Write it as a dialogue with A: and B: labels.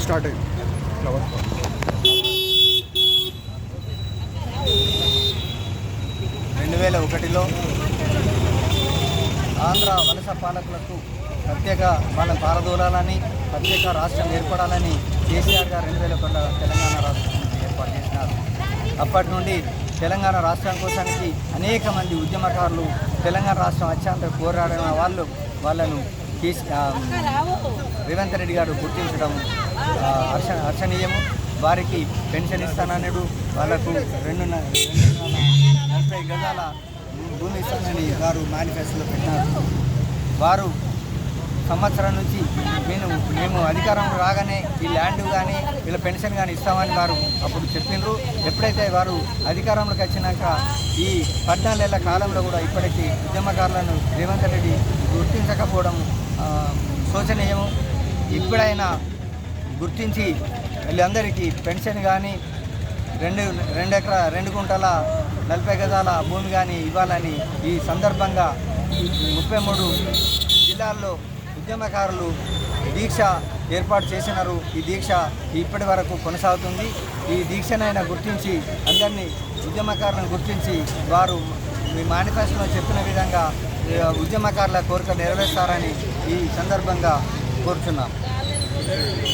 A: Start అయింది.
B: 2001లో ఆంధ్ర వలస పాలకులకు ప్రత్యేక వాళ్ళని పారదోలాలని, ప్రత్యేక రాష్ట్రం ఏర్పడాలని కేసీఆర్ గారు 2001లో తెలంగాణ రాష్ట్రం ఏర్పాటు చేసినారు. అప్పటి నుండి తెలంగాణ రాష్ట్రం కోసానికి అనేక మంది ఉద్యమకారులు తెలంగాణ రాష్ట్రం అత్యంత పోరాడిన వాళ్ళను రేవంత్ రెడ్డి గారు గుర్తించడం హర్షణీయము. వారికి పెన్షన్ ఇస్తానన్నాడు, వాళ్లకు 240 గజాల భూమి ఇస్తానని వారు మేనిఫెస్టోలో పెట్టినారు. వారు సంవత్సరం నుంచి మేము అధికారంలో రాగానే ఈ ల్యాండ్ కానీ వీళ్ళ పెన్షన్ కానీ ఇస్తామని వారు అప్పుడు చెప్పిండ్రు. ఎప్పుడైతే వారు అధికారంలోకి వచ్చినాక ఈ 14 ఏళ్ల కాలంలో కూడా ఇప్పటికీ ఉద్యమకారులను రేవంత్ రెడ్డి గుర్తించకపోవడం శోచనీయము. ఇప్పుడైనా గుర్తించి వీళ్ళందరికీ పెన్షన్ కానీ 2 గుంటల 40 గజాల భూమి కానీ ఇవ్వాలని ఈ సందర్భంగా 33 జిల్లాల్లో ఉద్యమకారులు దీక్ష ఏర్పాటు చేసినారు. ఈ దీక్ష ఇప్పటి వరకు కొనసాగుతుంది. ఈ దీక్షనైనా గుర్తించి అందరినీ ఉద్యమకారులను గుర్తించి వారు మీ మేనిఫెస్టోలో చెప్పిన విధంగా ఉద్యమకారుల కోరిక నెరవేర్చారని ఈ సందర్భంగా కోరుచున్నాం.